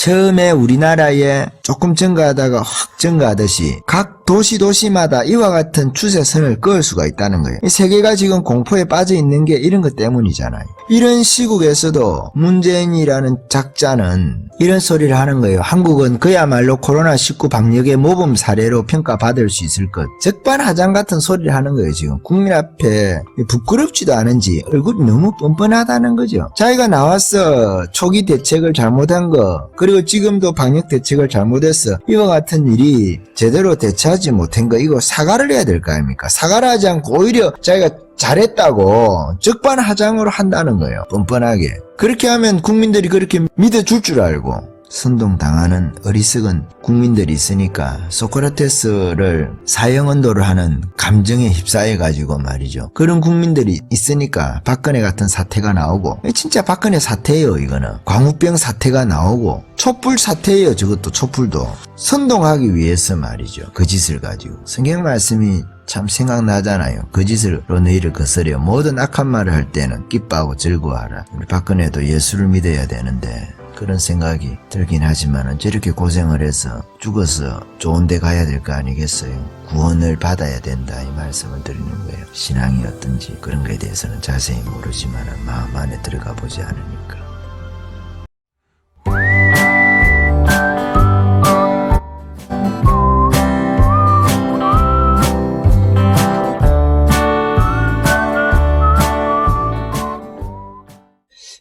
처음에 우리나라에 조금 증가하다가 확 증가하듯이 각 도시마다 이와 같은 추세선을 그을 수가 있다는 거예요. 이 세계가 지금 공포에 빠져 있는 게 이런 것 때문이잖아요. 이런 시국에서도 문재인이라는 작자는 이런 소리를 하는 거예요. 한국은 그야말로 코로나19 방역의 모범 사례로 평가받을 수 있을 것. 적반하장 같은 소리를 하는 거예요. 지금 국민 앞에 부끄럽지도 않은지 얼굴이 너무 뻔뻔하다는 거죠. 자기가 나와서 초기 대책을 잘못한 거, 그리고 지금도 방역 대책을 잘못했어, 이와 같은 일이 제대로 대처하지 못한 거, 이거 사과를 해야 될 거 아닙니까? 사과를 하지 않고 오히려 자기가 잘했다고 적반하장으로 한다는 거예요. 뻔뻔하게. 그렇게 하면 국민들이 그렇게 믿어줄 줄 알고 선동당하는 어리석은 국민들이 있으니까 소크라테스를 사형언도를 하는 감정에 휩싸여가지고 말이죠. 그런 국민들이 있으니까 박근혜 같은 사태가 나오고, 진짜 박근혜 사태예요. 이거는 광우병 사태가 나오고 촛불 사태예요. 저것도 촛불도 선동하기 위해서 말이죠. 그 짓을 가지고 성경 말씀이 참 생각나잖아요. 그 짓으로 너희를 거스려 모든 악한 말을 할 때는 기뻐하고 즐거워하라. 우리 박근혜도 예수를 믿어야 되는데 그런 생각이 들긴 하지만 저렇게 고생을 해서 죽어서 좋은 데 가야 될 거 아니겠어요? 구원을 받아야 된다, 이 말씀을 드리는 거예요. 신앙이 어떤지 그런 거에 대해서는 자세히 모르지만 마음 안에 들어가 보지 않으니까.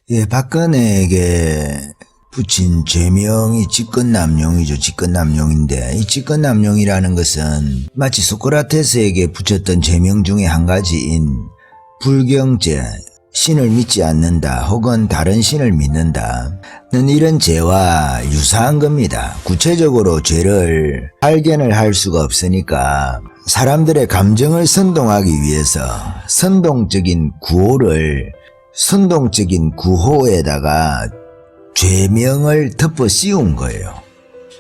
예, 박근혜에게 붙인 죄명이 직권남용이죠. 직권남용인데, 이 직권남용이라는 것은 마치 소크라테스에게 붙였던 죄명 중에 한 가지인 불경죄, 신을 믿지 않는다 혹은 다른 신을 믿는다는 이런 죄와 유사한 겁니다. 구체적으로 죄를 발견을 할 수가 없으니까 사람들의 감정을 선동하기 위해서 선동적인 구호에다가 죄명을 덮어 씌운 거예요.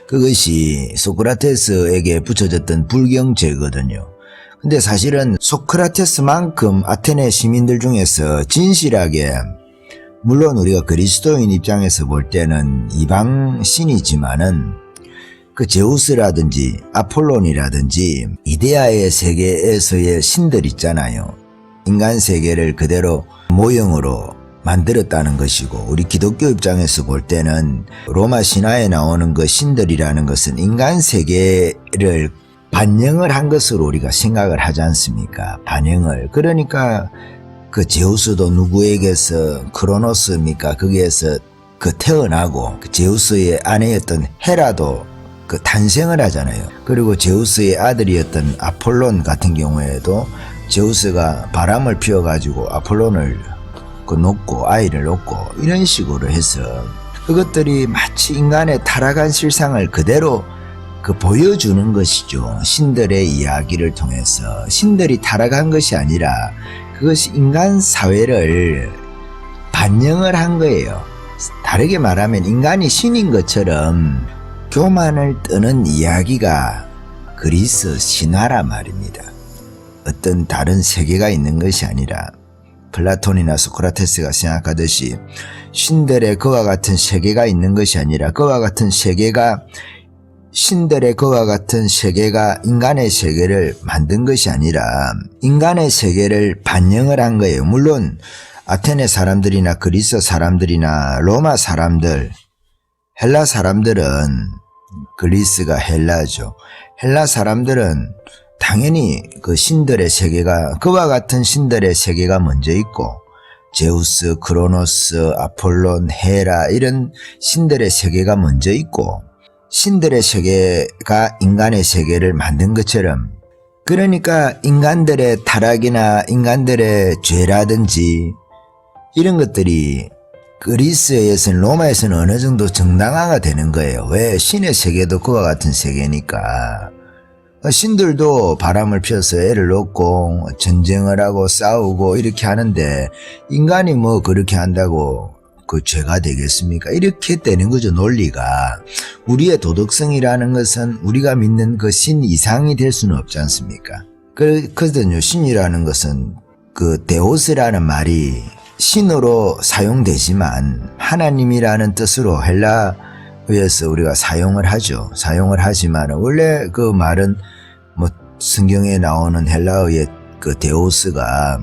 그것이 소크라테스에게 붙여졌던 불경죄거든요. 근데 사실은 소크라테스만큼 아테네 시민들 중에서 진실하게, 물론 우리가 그리스도인 입장에서 볼 때는 이방 신이지만은 그 제우스라든지 아폴론이라든지 이데아의 세계에서의 신들 있잖아요. 인간 세계를 그대로 모형으로 만들었다는 것이고, 우리 기독교 입장에서 볼 때는 로마 신화에 나오는 그 신들이라는 것은 인간 세계를 반영을 한 것으로 우리가 생각을 하지 않습니까? 반영을. 그러니까 그 제우스도 누구에게서, 크로노스입니까? 거기에서 그 태어나고, 그 제우스의 아내였던 헤라도 그 탄생을 하잖아요. 그리고 제우스의 아들이었던 아폴론 같은 경우에도 제우스가 바람을 피워가지고 아폴론을 놓고 아이를 놓고 이런 식으로 해서 그것들이 마치 인간의 타락한 실상을 그대로 보여주는 것이죠. 신들의 이야기를 통해서. 신들이 타락한 것이 아니라 그것이 인간 사회를 반영을 한 거예요. 다르게 말하면 인간이 신인 것처럼 교만을 떠는 이야기가 그리스 신화라 말입니다. 어떤 다른 세계가 있는 것이 아니라 플라톤이나 소크라테스가 생각하듯이 신들의 그와 같은 세계가 있는 것이 아니라 신들의 그와 같은 세계가 인간의 세계를 만든 것이 아니라 인간의 세계를 반영을 한 거예요. 물론 아테네 사람들이나 그리스 사람들이나 로마 사람들, 헬라 사람들은, 그리스가 헬라죠. 헬라 사람들은 당연히 그 신들의 세계가, 그와 같은 신들의 세계가 먼저 있고, 제우스, 크로노스, 아폴론, 헤라 이런 신들의 세계가 먼저 있고, 신들의 세계가 인간의 세계를 만든 것처럼, 그러니까 인간들의 타락이나 인간들의 죄라든지 이런 것들이 그리스에서는, 로마에서는 어느 정도 정당화가 되는 거예요. 왜? 신의 세계도 그와 같은 세계니까. 신들도 바람을 피워서 애를 놓고 전쟁을 하고 싸우고 이렇게 하는데 인간이 뭐 그렇게 한다고 그 죄가 되겠습니까? 이렇게 되는 거죠, 논리가. 우리의 도덕성이라는 것은 우리가 믿는 그 신 이상이 될 수는 없지 않습니까? 그거든요. 신이라는 것은 그 데오스라는 말이 신으로 사용되지만 하나님이라는 뜻으로 헬라어에서 위해서 우리가 사용을 하죠. 사용을 하지만 원래 그 말은 뭐 성경에 나오는 헬라어의 그 데오스가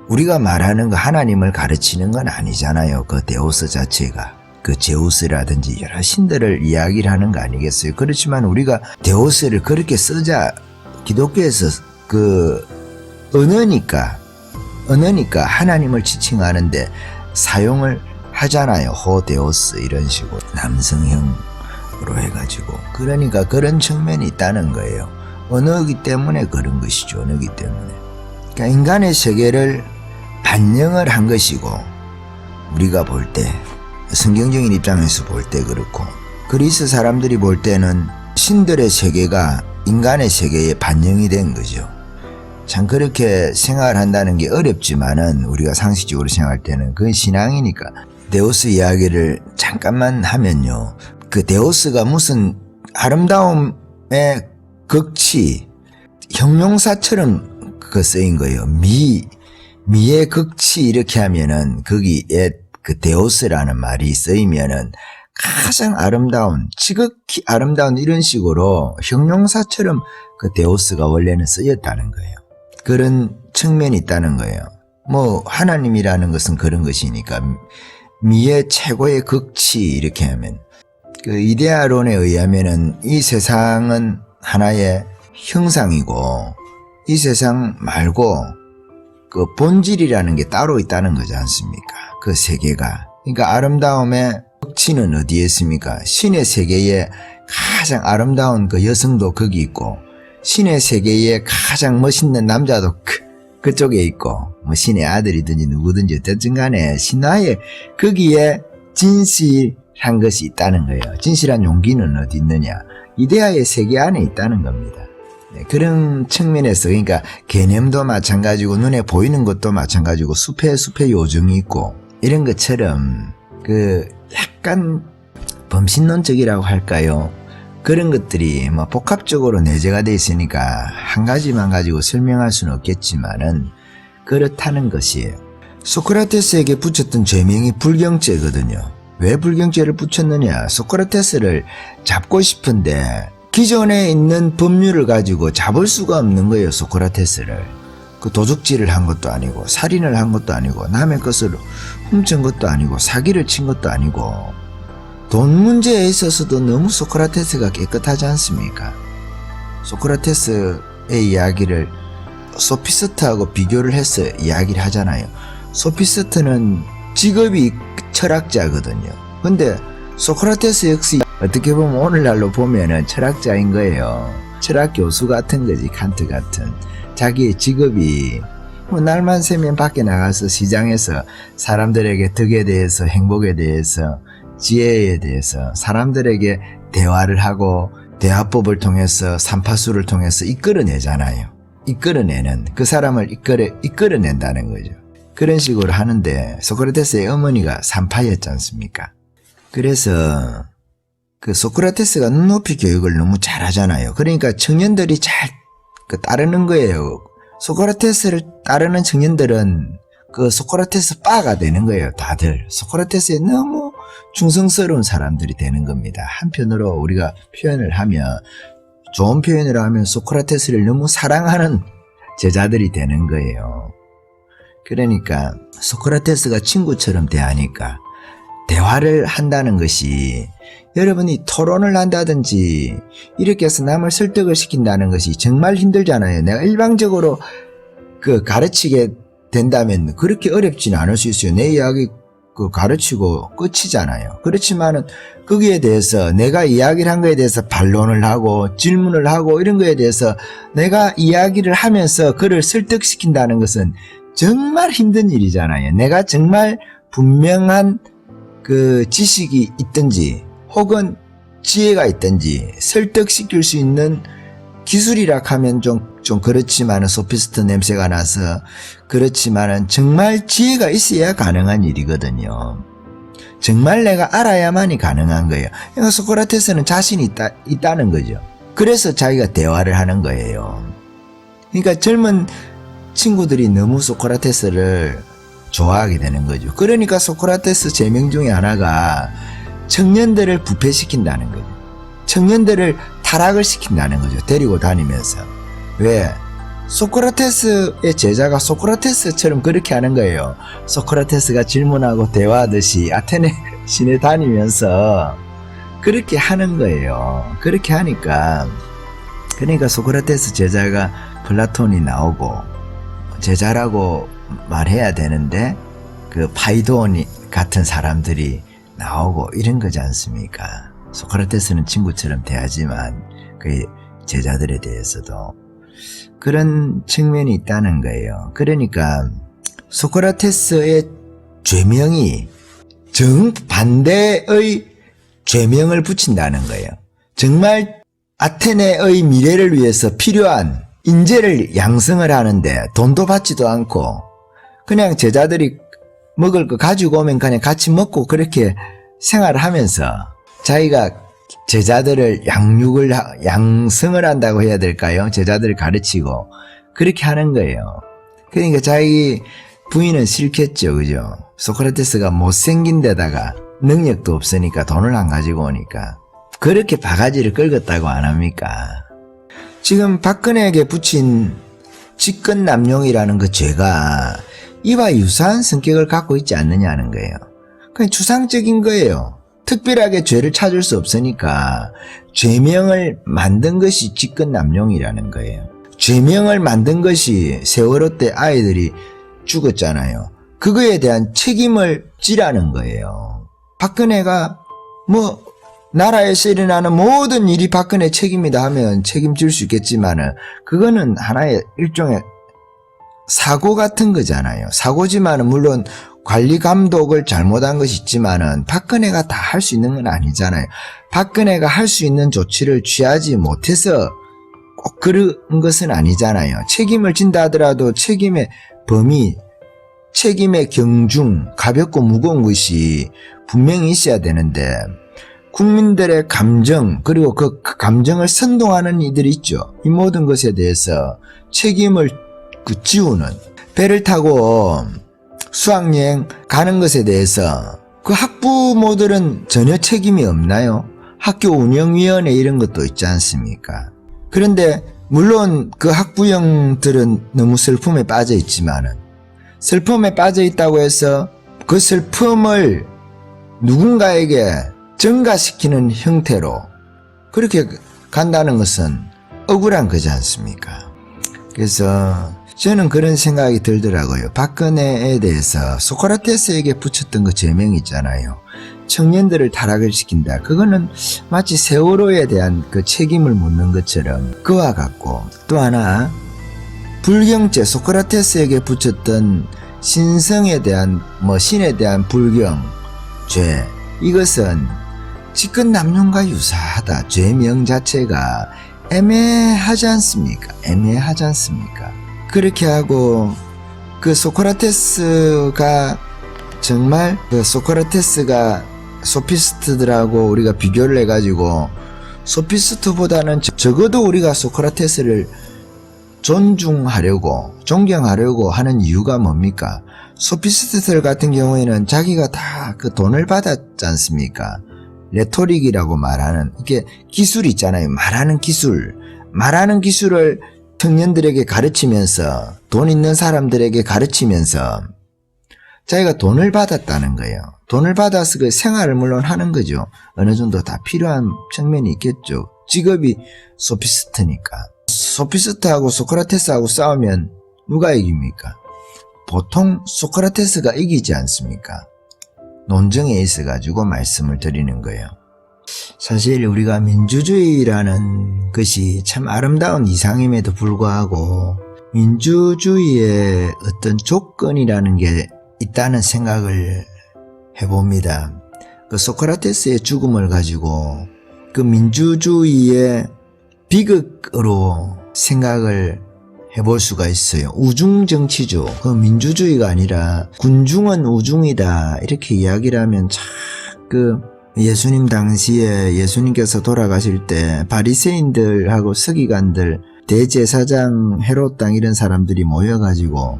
우리가 말하는 그 하나님을 가르치는 건 아니잖아요. 그 데오스 자체가 그 제우스라든지 여러 신들을 이야기를 하는 거 아니겠어요. 그렇지만 우리가 데오스를 그렇게 쓰자 기독교에서 그 언어니까 하나님을 지칭하는데 사용을 하잖아요. 호데오스 이런 식으로 남성형으로 해가지고 그러니까 그런 측면이 있다는 거예요. 언어이기 때문에 그런 것이죠. 언어이기 때문에 그러니까 인간의 세계를 반영을 한 것이고 우리가 볼 때 성경적인 입장에서 볼 때 그렇고 그리스 사람들이 볼 때는 신들의 세계가 인간의 세계에 반영이 된 거죠. 참 그렇게 생각을 한다는 게 어렵지만은 우리가 상식적으로 생각할 때는 그건 신앙이니까 데오스 이야기를 잠깐만 하면요. 그 데오스가 무슨 아름다움의 극치 형용사처럼 그 쓰인 거예요. 미의 극치 이렇게 하면은 거기에 그 데오스라는 말이 쓰이면은 가장 아름다운 지극히 아름다운 이런 식으로 형용사처럼 그 데오스가 원래는 쓰였다는 거예요. 그런 측면이 있다는 거예요. 뭐 하나님이라는 것은 그런 것이니까 미의 최고의 극치 이렇게 하면 그 이데아론에 의하면은 이 세상은 하나의 형상이고 이 세상 말고 그 본질이라는 게 따로 있다는 거지 않습니까? 그 세계가. 그러니까 아름다움의 극치는 어디에 있습니까? 신의 세계에 가장 아름다운 그 여성도 거기 있고 신의 세계에 가장 멋있는 남자도 그쪽에 있고 뭐 신의 아들이든지 누구든지 어쨌든 간에 신화에 거기에 진실한 것이 있다는 거예요. 진실한 용기는 어디 있느냐? 이데아의 세계 안에 있다는 겁니다. 네, 그런 측면에서 그러니까 개념도 마찬가지고 눈에 보이는 것도 마찬가지고 숲에 요정이 있고 이런 것처럼 그 약간 범신론적이라고 할까요? 그런 것들이 뭐 복합적으로 내재가 돼 있으니까 한 가지만 가지고 설명할 수는 없겠지만은 그렇다는 것이에요. 소크라테스에게 붙였던 죄명이 불경죄거든요. 왜 불경죄를 붙였느냐? 소크라테스를 잡고 싶은데 기존에 있는 법률을 가지고 잡을 수가 없는 거예요. 소크라테스를. 그 도둑질을 한 것도 아니고 살인을 한 것도 아니고 남의 것을 훔친 것도 아니고 사기를 친 것도 아니고 돈 문제에 있어서도 너무 소크라테스가 깨끗하지 않습니까? 소크라테스의 이야기를 소피스트하고 비교를 해서 이야기를 하잖아요. 소피스트는 직업이 철학자거든요. 근데 소크라테스 역시 어떻게 보면 오늘날로 보면은 철학자인 거예요. 철학 교수 같은 거지, 칸트 같은. 자기의 직업이 뭐 날만 새면 밖에 나가서 시장에서 사람들에게 덕에 대해서 행복에 대해서 지혜에 대해서 사람들에게 대화를 하고 대화법을 통해서 삼파수를 통해서 이끌어내잖아요. 이끌어내는 그 사람을 이끌어낸다는 거죠. 그런 식으로 하는데 소크라테스의 어머니가 산파였지 않습니까? 그래서 그 소크라테스가 눈높이 교육을 너무 잘하잖아요. 그러니까 청년들이 잘 따르는 거예요. 소크라테스를 따르는 청년들은 그 소크라테스 바가 되는 거예요. 다들 소크라테스에 너무 충성스러운 사람들이 되는 겁니다. 한편으로 우리가 표현을 하면 좋은 표현을 하면 소크라테스를 너무 사랑하는 제자들이 되는 거예요. 그러니까 소크라테스가 친구처럼 대하니까 대화를 한다는 것이 여러분이 토론을 한다든지 이렇게 해서 남을 설득을 시킨다는 것이 정말 힘들잖아요. 내가 일방적으로 그 가르치게 된다면 그렇게 어렵지는 않을 수 있어요. 내 이야기 그 가르치고 끝이잖아요. 그렇지만은 거기에 대해서 내가 이야기를 한 거에 대해서 반론을 하고 질문을 하고 이런 거에 대해서 내가 이야기를 하면서 그를 설득시킨다는 것은 정말 힘든 일이잖아요. 내가 정말 분명한 그 지식이 있든지 혹은 지혜가 있든지 설득시킬 수 있는 기술이라 하면 좀 그렇지만은 소피스트 냄새가 나서 그렇지만은 정말 지혜가 있어야 가능한 일이거든요. 정말 내가 알아야만이 가능한 거예요. 그러니까 소크라테스는 자신이 있다는 거죠. 그래서 자기가 대화를 하는 거예요. 그러니까 젊은 친구들이 너무 소크라테스를 좋아하게 되는 거죠. 그러니까 소크라테스 제명 중에 하나가 청년들을 부패시킨다는 거죠. 청년들을 타락을 시킨다는 거죠. 데리고 다니면서. 왜? 소크라테스의 제자가 소크라테스처럼 그렇게 하는 거예요. 소크라테스가 질문하고 대화하듯이 아테네 시내 다니면서 그렇게 하는 거예요. 그렇게 하니까 그러니까 소크라테스 제자가 플라톤이 나오고 제자라고 말해야 되는데 그 파이돈 같은 사람들이 나오고 이런 거지 않습니까? 소크라테스는 친구처럼 대하지만 그 제자들에 대해서도 그런 측면이 있다는 거예요. 그러니까 소크라테스의 죄명이 정반대의 죄명을 붙인다는 거예요. 정말 아테네의 미래를 위해서 필요한 인재를 양성을 하는데 돈도 받지도 않고 그냥 제자들이 먹을 거 가지고 오면 그냥 같이 먹고 그렇게 생활을 하면서 자기가 제자들을 양성을 한다고 해야 될까요? 제자들을 가르치고 그렇게 하는 거예요. 그러니까 자기 부인은 싫겠죠. 그죠? 소크라테스가 못생긴 데다가 능력도 없으니까 돈을 안 가지고 오니까 그렇게 바가지를 긁었다고 안 합니까? 지금 박근혜에게 붙인 직권남용이라는 그 죄가 이와 유사한 성격을 갖고 있지 않느냐는 거예요. 그냥 추상적인 거예요. 특별하게 죄를 찾을 수 없으니까 죄명을 만든 것이 직권남용이라는 거예요. 죄명을 만든 것이 세월호 때 아이들이 죽었잖아요. 그거에 대한 책임을 지라는 거예요. 박근혜가 뭐 나라에서 일어나는 모든 일이 박근혜 책임이다 하면 책임질 수 있겠지만은 그거는 하나의 일종의 사고 같은 거잖아요. 사고지만은 물론 관리 감독을 잘못한 것이 있지만은 박근혜가 다 할 수 있는 건 아니잖아요. 박근혜가 할 수 있는 조치를 취하지 못해서 꼭 그런 것은 아니잖아요. 책임을 진다 하더라도 책임의 범위, 책임의 경중, 가볍고 무거운 것이 분명히 있어야 되는데 국민들의 감정 그리고 그 감정을 선동하는 이들이 있죠. 이 모든 것에 대해서 책임을 지우는 배를 타고 수학여행 가는 것에 대해서 그 학부모들은 전혀 책임이 없나요? 학교 운영위원회 이런 것도 있지 않습니까? 그런데 물론 그 학부형들은 너무 슬픔에 빠져 있지만은 슬픔에 빠져 있다고 해서 그 슬픔을 누군가에게 증가시키는 형태로 그렇게 간다는 것은 억울한 거지 않습니까? 그래서 저는 그런 생각이 들더라고요. 박근혜에 대해서 소크라테스에게 붙였던 그 죄명이 있잖아요. 청년들을 타락을 시킨다. 그거는 마치 세월호에 대한 그 책임을 묻는 것처럼 그와 같고 또 하나 불경죄 소크라테스에게 붙였던 신성에 대한 신에 대한 불경죄 이것은 직권남용과 유사하다. 죄명 자체가 애매하지 않습니까? 애매하지 않습니까? 그렇게 하고 그 소크라테스가 정말 그 소크라테스가 소피스트들하고 우리가 비교를 해가지고 소피스트보다는 적어도 우리가 소크라테스를 존중하려고 존경하려고 하는 이유가 뭡니까? 소피스트들 같은 경우에는 자기가 다 그 돈을 받았지 않습니까? 레토릭이라고 말하는 이게 기술이 있잖아요. 말하는 기술을 청년들에게 가르치면서 돈 있는 사람들에게 가르치면서 자기가 돈을 받았다는 거예요. 돈을 받아서 그 생활을 물론 하는 거죠. 어느 정도 다 필요한 측면이 있겠죠. 직업이 소피스트니까. 소피스트하고 소크라테스하고 싸우면 누가 이깁니까? 보통 소크라테스가 이기지 않습니까? 논증에 있어가지고 말씀을 드리는 거예요. 사실 우리가 민주주의라는 것이 참 아름다운 이상임에도 불구하고 민주주의의 어떤 조건이라는 게 있다는 생각을 해봅니다. 그 소크라테스의 죽음을 가지고 그 민주주의의 비극으로 생각을 해볼 수가 있어요. 우중정치죠. 그 민주주의가 아니라 군중은 우중이다 이렇게 이야기를 하면 참 그 예수님 당시에 예수님께서 돌아가실 때 바리새인들하고 서기관들 대제사장 헤롯 당 이런 사람들이 모여가지고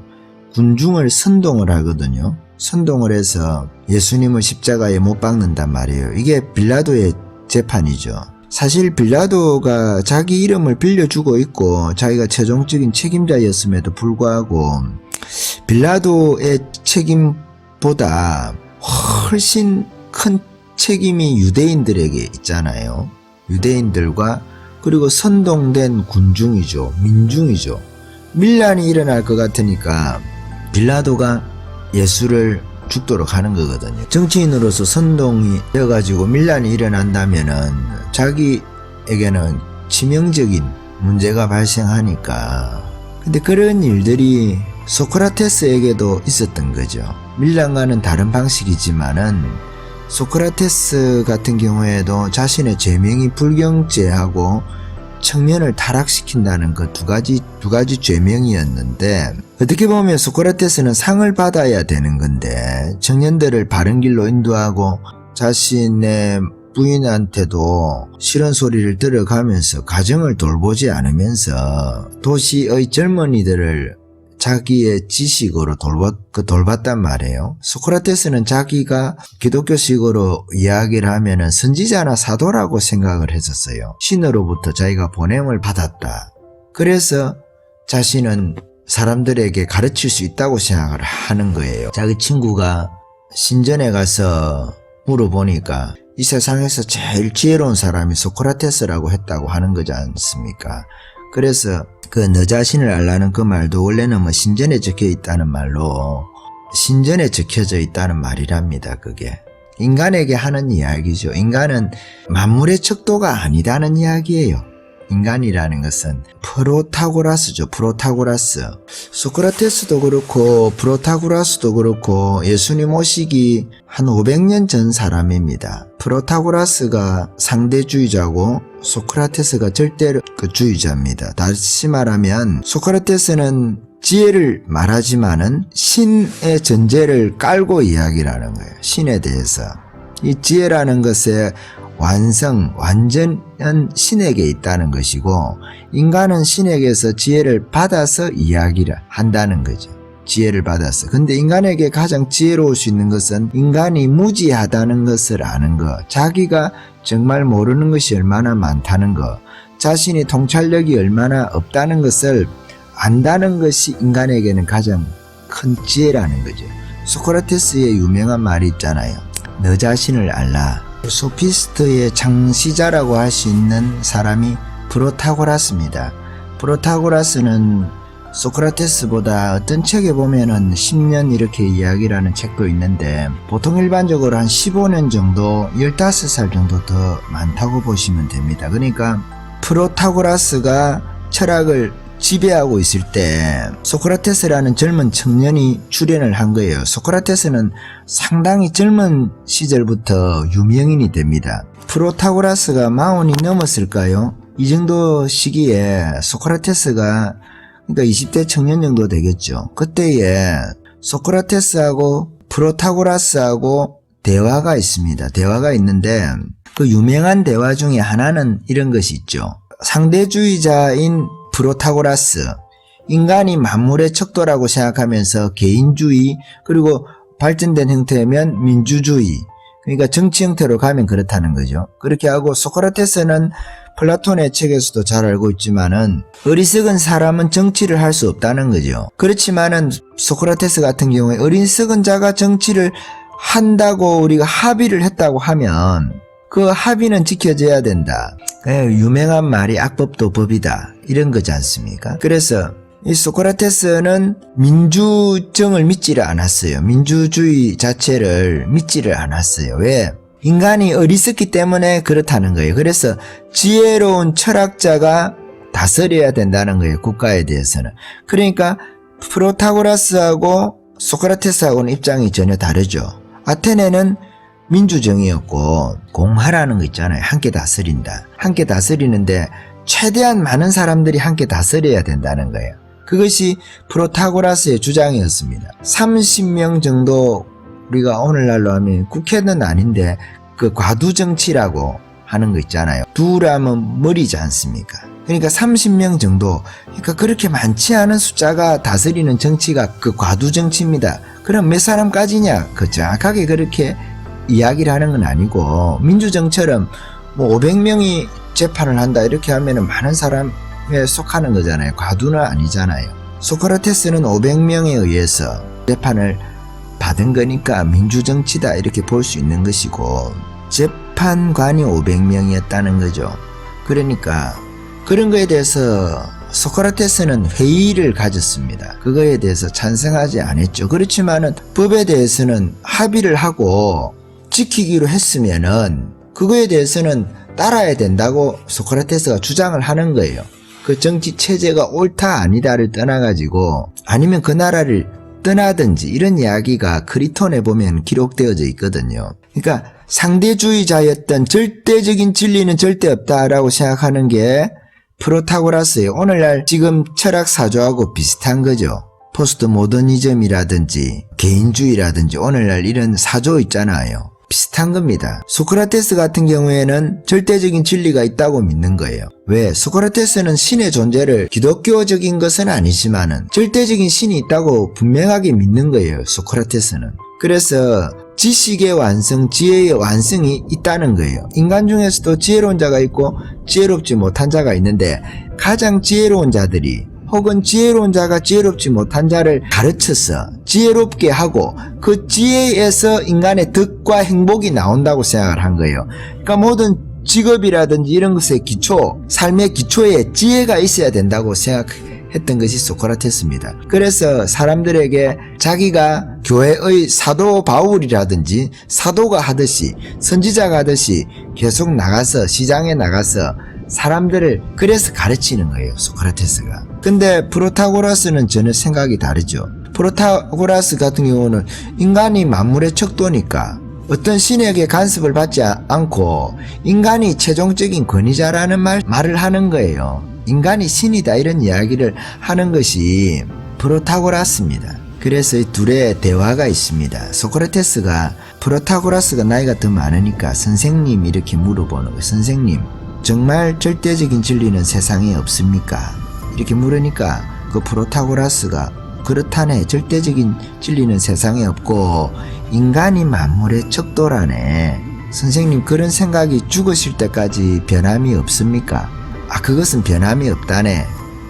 군중을 선동을 하거든요. 선동을 해서 예수님을 십자가에 못 박는단 말이에요. 이게 빌라도의 재판이죠. 사실 빌라도가 자기 이름을 빌려주고 있고 자기가 최종적인 책임자였음에도 불구하고 빌라도의 책임보다 훨씬 큰 책임이 유대인들에게 있잖아요. 유대인들과 그리고 선동된 군중이죠. 민중이죠. 밀란이 일어날 것 같으니까 빌라도가 예수를 죽도록 하는 거거든요. 정치인으로서 선동이 되어가지고 밀란이 일어난다면은 자기에게는 치명적인 문제가 발생하니까. 근데 그런 일들이 소크라테스에게도 있었던 거죠. 밀란과는 다른 방식이지만은 소크라테스 같은 경우에도 자신의 죄명이 불경죄하고 청년을 타락시킨다는 그 두 가지 죄명이었는데, 어떻게 보면 소크라테스는 상을 받아야 되는 건데 청년들을 바른 길로 인도하고 자신의 부인한테도 싫은 소리를 들어가면서 가정을 돌보지 않으면서 도시의 젊은이들을 자기의 지식으로 돌봤단 말이에요. 소크라테스는 자기가 기독교식으로 이야기를 하면은 선지자나 사도라고 생각을 했었어요. 신으로부터 자기가 보냄을 받았다. 그래서 자신은 사람들에게 가르칠 수 있다고 생각을 하는 거예요. 자기 친구가 신전에 가서 물어보니까 이 세상에서 제일 지혜로운 사람이 소크라테스라고 했다고 하는 거지 않습니까? 그래서 그 너 자신을 알라는 그 말도 원래는 뭐 신전에 적혀 있다는 말로 신전에 적혀져 있다는 말이랍니다. 그게 인간에게 하는 이야기죠. 인간은 만물의 척도가 아니다는 이야기예요. 인간이라는 것은 프로타고라스죠. 프로타고라스. 소크라테스도 그렇고 프로타고라스도 그렇고 예수님 오시기 한 500년 전 사람입니다. 프로타고라스가 상대주의자고 소크라테스가 절대주의자입니다. 다시 말하면 소크라테스는 지혜를 말하지만은 신의 전제를 깔고 이야기를 하는 거예요. 신에 대해서. 이 지혜라는 것에 완전한 신에게 있다는 것이고, 인간은 신에게서 지혜를 받아서 이야기를 한다는 거죠. 지혜를 받아서. 근데 인간에게 가장 지혜로울 수 있는 것은 인간이 무지하다는 것을 아는 것, 자기가 정말 모르는 것이 얼마나 많다는 것, 자신이 통찰력이 얼마나 없다는 것을 안다는 것이 인간에게는 가장 큰 지혜라는 거죠. 소크라테스의 유명한 말이 있잖아요. 너 자신을 알라. 소피스트의 창시자라고 할 수 있는 사람이 프로타고라스입니다. 프로타고라스는 소크라테스보다 어떤 책에 보면은 10년 이렇게 이야기를 하는 책도 있는데, 보통 일반적으로 한 15년 정도, 15살 정도 더 많다고 보시면 됩니다. 그러니까 프로타고라스가 철학을 지배하고 있을 때 소크라테스라는 젊은 청년이 출연을 한 거예요. 소크라테스는 상당히 젊은 시절부터 유명인이 됩니다. 프로타고라스가 40이 넘었을까요? 이 정도 시기에 소크라테스가, 그러니까 20대 청년 정도 되겠죠. 그때에 소크라테스하고 프로타고라스하고 대화가 있습니다. 대화가 있는데 그 유명한 대화 중에 하나는 이런 것이 있죠. 상대주의자인 프로타고라스, 인간이 만물의 척도라고 생각하면서 개인주의, 그리고 발전된 형태면 민주주의, 그러니까 정치 형태로 가면 그렇다는 거죠. 그렇게 하고 소크라테스는 플라톤의 책에서도 잘 알고 있지만은 어리석은 사람은 정치를 할 수 없다는 거죠. 그렇지만은 소크라테스 같은 경우에 어리석은 자가 정치를 한다고 우리가 합의를 했다고 하면 그 합의는 지켜져야 된다. 유명한 말이 악법도 법이다, 이런 거지 않습니까? 그래서 이 소크라테스는 민주정을 믿지를 않았어요. 민주주의 자체를 믿지를 않았어요. 왜? 인간이 어리석기 때문에 그렇다는 거예요. 그래서 지혜로운 철학자가 다스려야 된다는 거예요. 국가에 대해서는. 그러니까 프로타고라스하고 소크라테스하고는 입장이 전혀 다르죠. 아테네는 민주정이었고 공화라는 거 있잖아요. 함께 다스린다. 함께 다스리는데 최대한 많은 사람들이 함께 다스려야 된다는 거예요. 그것이 프로타고라스의 주장이었습니다. 30명 정도, 우리가 오늘날로 하면 국회는 아닌데 그 과두정치라고 하는 거 있잖아요. 두라면 머리지 않습니까? 그러니까 30명 정도. 그러니까 그렇게 많지 않은 숫자가 다스리는 정치가 그 과두 정치입니다. 그럼 몇 사람까지냐? 그 정확하게 그렇게 이야기를 하는 건 아니고, 민주정처럼 뭐 500명이 재판을 한다 이렇게 하면은 많은 사람에 속하는 거잖아요. 과두는 아니잖아요. 소크라테스는 500명에 의해서 재판을 받은 거니까 민주정치다 이렇게 볼 수 있는 것이고, 재판관이 500명이었다는 거죠. 그러니까 그런 거에 대해서 소크라테스는 회의를 가졌습니다. 그거에 대해서 찬성하지 않았죠. 그렇지만은 법에 대해서는 합의를 하고 지키기로 했으면은 그거에 대해서는 따라야 된다고 소크라테스가 주장을 하는 거예요. 그 정치 체제가 옳다 아니다를 떠나가지고, 아니면 그 나라를 떠나든지 이런 이야기가 크리톤에 보면 기록되어져 있거든요. 그러니까 상대주의자였던 절대적인 진리는 절대 없다라고 생각하는 게 프로타고라스예요. 오늘날 지금 철학 사조하고 비슷한 거죠. 포스트 모더니즘이라든지 개인주의라든지 오늘날 이런 사조 있잖아요. 비슷한 겁니다. 소크라테스 같은 경우에는 절대적인 진리가 있다고 믿는 거예요. 왜? 소크라테스는 신의 존재를 기독교적인 것은 아니지만은 절대적인 신이 있다고 분명하게 믿는 거예요. 소크라테스는. 그래서 지식의 완성, 지혜의 완성이 있다는 거예요. 인간 중에서도 지혜로운 자가 있고 지혜롭지 못한 자가 있는데, 가장 지혜로운 자들이 혹은 지혜로운 자가 지혜롭지 못한 자를 가르쳐서 지혜롭게 하고 그 지혜에서 인간의 덕과 행복이 나온다고 생각을 한 거예요. 그러니까 모든 직업이라든지 이런 것의 기초, 삶의 기초에 지혜가 있어야 된다고 생각했던 것이 소크라테스입니다. 그래서 사람들에게 자기가 교회의 사도 바울이라든지 사도가 하듯이, 선지자가 하듯이 계속 나가서 시장에 나가서 사람들을 그래서 가르치는 거예요, 소크라테스가. 근데 프로타고라스는 전혀 생각이 다르죠. 프로타고라스 같은 경우는 인간이 만물의 척도니까 어떤 신에게 간섭을 받지 않고 인간이 최종적인 권위자라는 말을 하는 거예요. 인간이 신이다 이런 이야기를 하는 것이 프로타고라스입니다. 그래서 이 둘의 대화가 있습니다. 소크라테스가 프로타고라스가 나이가 더 많으니까 선생님 이렇게 물어보는 거예요. 선생님, 정말 절대적인 진리는 세상에 없습니까? 이렇게 물으니까 그 프로타고라스가 그렇다네, 절대적인 진리는 세상에 없고 인간이 만물의 척도라네. 선생님, 그런 생각이 죽으실 때까지 변함이 없습니까? 아, 그것은 변함이 없다네.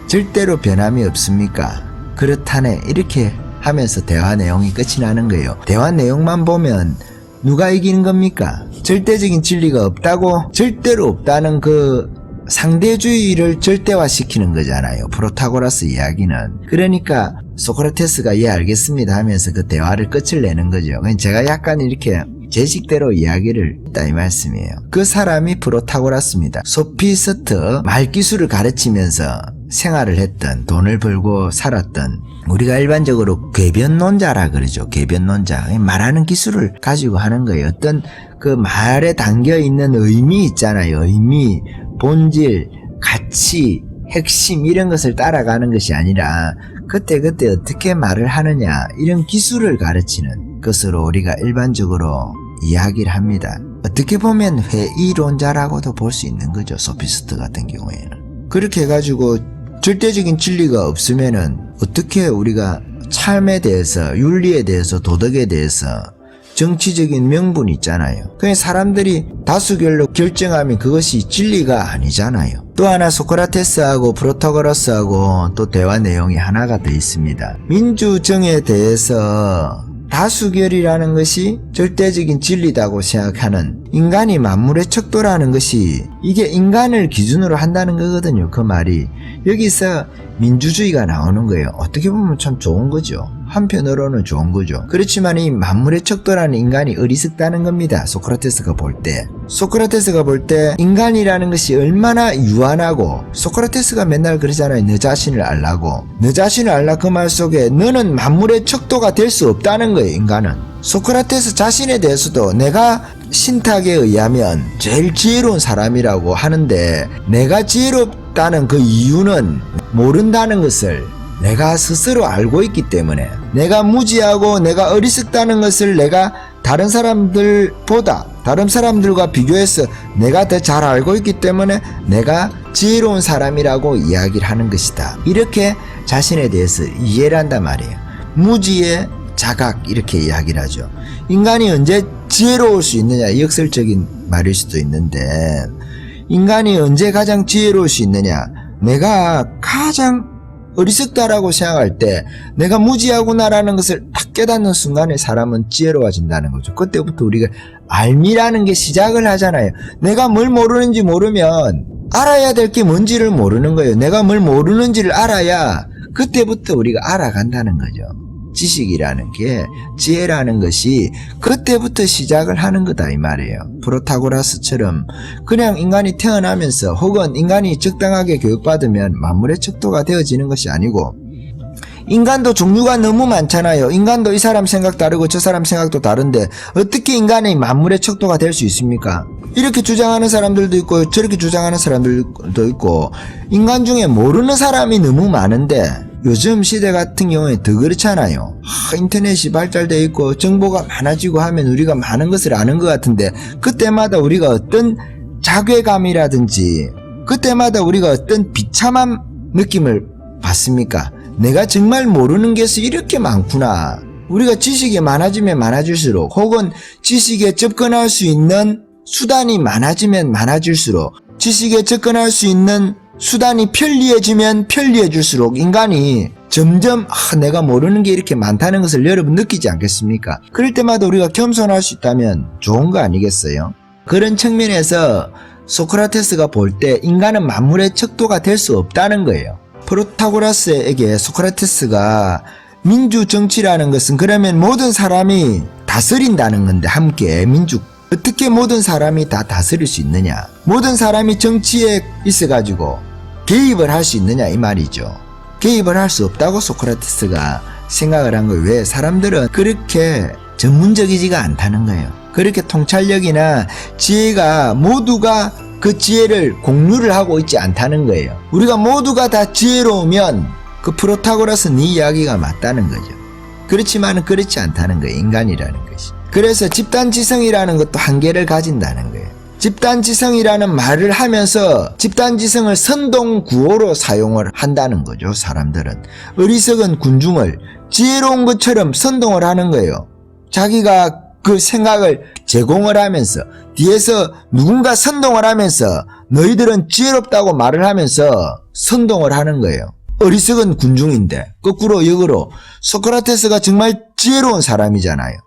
절대로 변함이 없습니까? 그렇다네. 이렇게 하면서 대화 내용이 끝이 나는 거예요. 대화 내용만 보면 누가 이기는 겁니까? 절대적인 진리가 없다고, 절대로 없다는 그 상대주의를 절대화시키는 거잖아요. 프로타고라스 이야기는. 그러니까 소크라테스가 예 알겠습니다 하면서 그 대화를 끝을 내는 거죠. 제가 약간 이렇게 제 식대로 이야기를 했다 이 말씀이에요. 그 사람이 프로타고라스입니다. 소피스트, 말기술을 가르치면서 생활을 했던, 돈을 벌고 살았던, 우리가 일반적으로 궤변론자라 그러죠. 궤변론자. 말하는 기술을 가지고 하는 거예요. 어떤 그 말에 담겨있는 의미 있잖아요. 의미, 본질, 가치, 핵심 이런 것을 따라가는 것이 아니라 그때그때 어떻게 말을 하느냐 이런 기술을 가르치는 것으로 우리가 일반적으로 이야기를 합니다. 어떻게 보면 회의론자라고도 볼 수 있는 거죠. 소피스트 같은 경우에는. 그렇게 해가지고 절대적인 진리가 없으면은 어떻게 우리가 삶에 대해서, 윤리에 대해서, 도덕에 대해서 정치적인 명분이 있잖아요. 그냥 사람들이 다수결로 결정하면 그것이 진리가 아니잖아요. 또 하나 소크라테스하고 프로타고라스하고 또 대화 내용이 하나가 더 있습니다. 민주정에 대해서 다수결이라는 것이 절대적인 진리다고 생각하는, 인간이 만물의 척도라는 것이 이게 인간을 기준으로 한다는 거거든요. 그 말이. 여기서 민주주의가 나오는 거예요. 어떻게 보면 참 좋은 거죠. 한편으로는 좋은 거죠. 그렇지만 이 만물의 척도라는 인간이 어리석다는 겁니다. 소크라테스가 볼 때. 소크라테스가 볼 때 인간이라는 것이 얼마나 유한하고, 소크라테스가 맨날 그러잖아요. 너 자신을 알라고. 너 자신을 알라 그 말 속에 너는 만물의 척도가 될 수 없다는 거예요. 인간은. 소크라테스 자신에 대해서도 내가 신탁에 의하면 제일 지혜로운 사람이라고 하는데, 내가 지혜롭다는 그 이유는 모른다는 것을 내가 스스로 알고 있기 때문에, 내가 무지하고 내가 어리석다는 것을 내가 다른 사람들과 비교해서 내가 더 잘 알고 있기 때문에 내가 지혜로운 사람이라고 이야기를 하는 것이다. 이렇게 자신에 대해서 이해를 한단 말이에요. 무지의 자각, 이렇게 이야기를 하죠. 인간이 언제 지혜로울 수 있느냐, 역설적인 말일 수도 있는데, 인간이 언제 가장 지혜로울 수 있느냐, 내가 가장 어리석다라고 생각할 때 내가 무지하구나라는 것을 딱 깨닫는 순간에 사람은 지혜로워진다는 거죠. 그때부터 우리가 알미라는 게 시작을 하잖아요. 내가 뭘 모르는지 모르면 알아야 될 게 뭔지를 모르는 거예요. 내가 뭘 모르는지를 알아야 그때부터 우리가 알아간다는 거죠. 지식이라는 게, 지혜라는 것이 그때부터 시작을 하는 거다 이 말이에요. 프로타고라스처럼 그냥 인간이 태어나면서 혹은 인간이 적당하게 교육받으면 만물의 척도가 되어지는 것이 아니고, 인간도 종류가 너무 많잖아요. 인간도 이 사람 생각 다르고 저 사람 생각도 다른데 어떻게 인간이 만물의 척도가 될 수 있습니까? 이렇게 주장하는 사람들도 있고 저렇게 주장하는 사람들도 있고, 인간 중에 모르는 사람이 너무 많은데 요즘 시대 같은 경우에 더 그렇잖아요. 인터넷이 발달되어 있고 정보가 많아지고 하면 우리가 많은 것을 아는 것 같은데, 그때마다 우리가 어떤 자괴감이라든지 그때마다 우리가 어떤 비참한 느낌을 받습니까? 내가 정말 모르는 것이 이렇게 많구나. 우리가 지식이 많아지면 많아질수록, 혹은 지식에 접근할 수 있는 수단이 많아지면 많아질수록, 지식에 접근할 수 있는 수단이 편리해지면 편리해질수록 인간이 점점 내가 모르는 게 이렇게 많다는 것을 여러분 느끼지 않겠습니까? 그럴 때마다 우리가 겸손할 수 있다면 좋은 거 아니겠어요? 그런 측면에서 소크라테스가 볼 때 인간은 만물의 척도가 될 수 없다는 거예요. 프로타고라스에게 소크라테스가 민주정치라는 것은 그러면 모든 사람이 다스린다는 건데, 함께 어떻게 모든 사람이 다 다스릴 수 있느냐, 모든 사람이 정치에 있어가지고 개입을 할 수 있느냐 이 말이죠. 개입을 할 수 없다고 소크라테스가 생각을 한 거예요. 왜? 사람들은 그렇게 전문적이지가 않다는 거예요. 그렇게 통찰력이나 지혜가 모두가 그 지혜를 공유를 하고 있지 않다는 거예요. 우리가 모두가 다 지혜로우면 그 프로타고라스 네 이야기가 맞다는 거죠. 그렇지만은 그렇지 않다는 거예요. 인간이라는 것이. 그래서 집단지성이라는 것도 한계를 가진다는 거예요. 집단지성이라는 말을 하면서 집단지성을 선동구호로 사용을 한다는 거죠. 사람들은 어리석은 군중을 지혜로운 것처럼 선동을 하는 거예요. 자기가 그 생각을 제공을 하면서 뒤에서 누군가 선동을 하면서 너희들은 지혜롭다고 말을 하면서 선동을 하는 거예요. 어리석은 군중인데 거꾸로 역으로 소크라테스가 정말 지혜로운 사람이잖아요.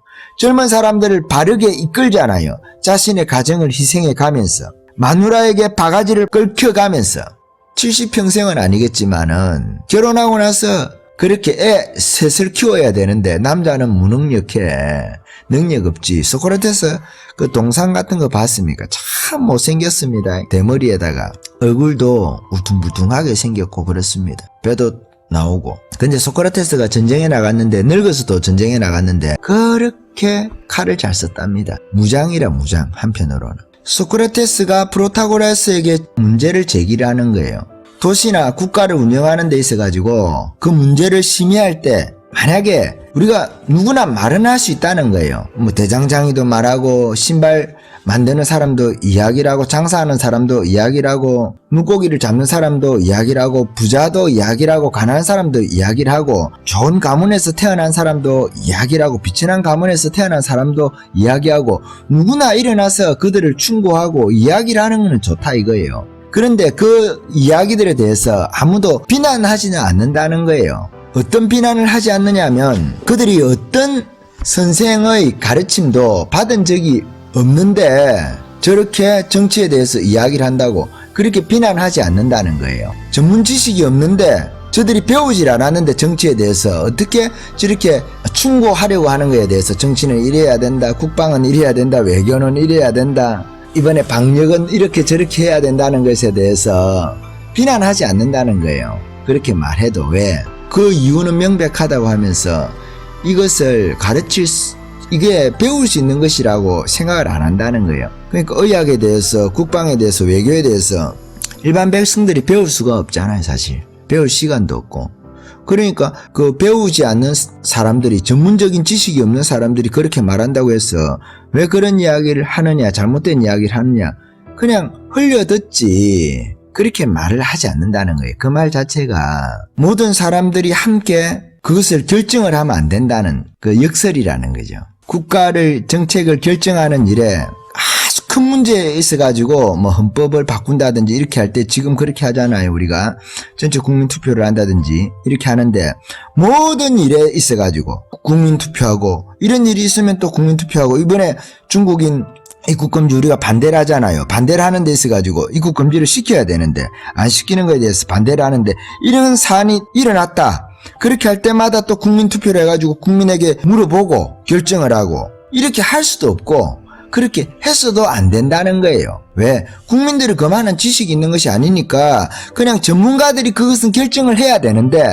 젊은 사람들을 바르게 이끌잖아요. 자신의 가정을 희생해 가면서, 마누라에게 바가지를 긁혀가면서. 70평생은 아니겠지만은 결혼하고 나서 그렇게 셋을 키워야 되는데 남자는 무능력해, 능력 없지. 소크라테스 그 동상 같은 거 봤습니까? 참 못생겼습니다. 대머리에다가 얼굴도 울퉁불퉁하게 생겼고 그렇습니다. 배도 나오고. 근데 소크라테스가 전쟁에 나갔는데, 늙어서도 전쟁에 나갔는데 그렇게 칼을 잘 썼답니다. 무장이라 무장. 한편으로는 소크라테스가 프로타고라스에게 문제를 제기하는 거예요. 도시나 국가를 운영하는 데 있어 가지고 그 문제를 심의할 때 만약에 우리가 누구나 말은 할 수 있다는 거예요. 뭐 대장장이도 말하고, 신발 만드는 사람도 이야기를 하고, 장사하는 사람도 이야기를 하고, 물고기를 잡는 사람도 이야기를 하고, 부자도 이야기를 하고, 가난한 사람도 이야기를 하고, 좋은 가문에서 태어난 사람도 이야기를 하고, 비천한 가문에서 태어난 사람도 이야기하고, 누구나 일어나서 그들을 충고하고 이야기를 하는 건 좋다 이거예요. 그런데 그 이야기들에 대해서 아무도 비난하지는 않는다는 거예요. 어떤 비난을 하지 않느냐면, 그들이 어떤 선생의 가르침도 받은 적이 없는데 저렇게 정치에 대해서 이야기를 한다고 그렇게 비난하지 않는다는 거예요. 전문 지식이 없는데, 저들이 배우질 않았는데 정치에 대해서 어떻게 저렇게 충고하려고 하는 거에 대해서, 정치는 이래야 된다, 국방은 이래야 된다, 외교는 이래야 된다, 이번에 방역은 이렇게 저렇게 해야 된다는 것에 대해서 비난하지 않는다는 거예요. 그렇게 말해도. 왜? 그 이유는 명백하다고 하면서 이것을 이게 배울 수 있는 것이라고 생각을 안 한다는 거예요. 그러니까 의학에 대해서, 국방에 대해서, 외교에 대해서 일반 백성들이 배울 수가 없잖아요. 사실 배울 시간도 없고, 그러니까 그 배우지 않는 사람들이, 전문적인 지식이 없는 사람들이 그렇게 말한다고 해서 왜 그런 이야기를 하느냐, 잘못된 이야기를 하느냐, 그냥 흘려듣지 그렇게 말을 하지 않는다는 거예요. 그 말 자체가 모든 사람들이 함께 그것을 결정을 하면 안 된다는 그 역설이라는 거죠. 국가를, 정책을 결정하는 일에 아주 큰 문제에 있어가지고 뭐 헌법을 바꾼다든지 이렇게 할 때 지금 그렇게 하잖아요. 우리가 전체 국민 투표를 한다든지 이렇게 하는데, 모든 일에 있어가지고 국민 투표하고, 이런 일이 있으면 또 국민 투표하고, 이번에 중국인 입국 금지 우리가 반대를 하잖아요. 반대를 하는 데 있어가지고 입국 금지를 시켜야 되는데 안 시키는 거에 대해서 반대를 하는데, 이런 사안이 일어났다. 그렇게 할 때마다 또 국민 투표를 해가지고 국민에게 물어보고 결정을 하고, 이렇게 할 수도 없고 그렇게 했어도 안 된다는 거예요. 왜? 국민들이 그 많은 지식이 있는 것이 아니니까 그냥 전문가들이 그것은 결정을 해야 되는데,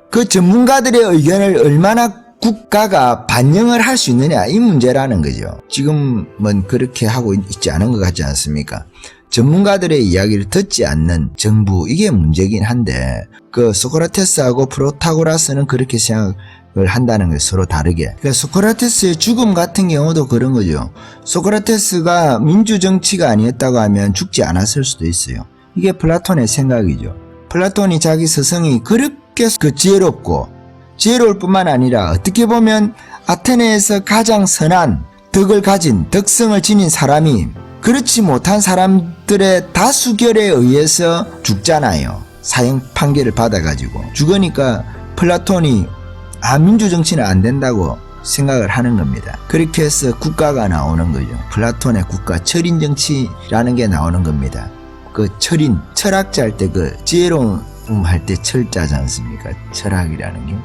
그 전문가들의 의견을 얼마나 국가가 반영을 할 수 있느냐, 이 문제라는 거죠. 지금은 그렇게 하고 있지 않은 것 같지 않습니까? 전문가들의 이야기를 듣지 않는 정부, 이게 문제긴 한데, 그 소크라테스하고 프로타고라스는 그렇게 생각을 한다는 거예요. 서로 다르게. 그러니까 소크라테스의 죽음 같은 경우도 그런 거죠. 소크라테스가 민주정치가 아니었다고 하면 죽지 않았을 수도 있어요. 이게 플라톤의 생각이죠. 플라톤이 자기 스승이 그렇게 그 지혜로울 뿐만 아니라 어떻게 보면 아테네에서 가장 선한 덕성을 지닌 사람이 그렇지 못한 사람들의 다수결에 의해서 죽잖아요. 사형 판결을 받아가지고 죽으니까 플라톤이 민주정치는 안 된다고 생각을 하는 겁니다. 그렇게 해서 국가가 나오는 거죠. 플라톤의 국가, 철인정치라는 게 나오는 겁니다. 그 철학자 할 때 그 지혜로운 할 때 철자지 않습니까? 철학이라는 게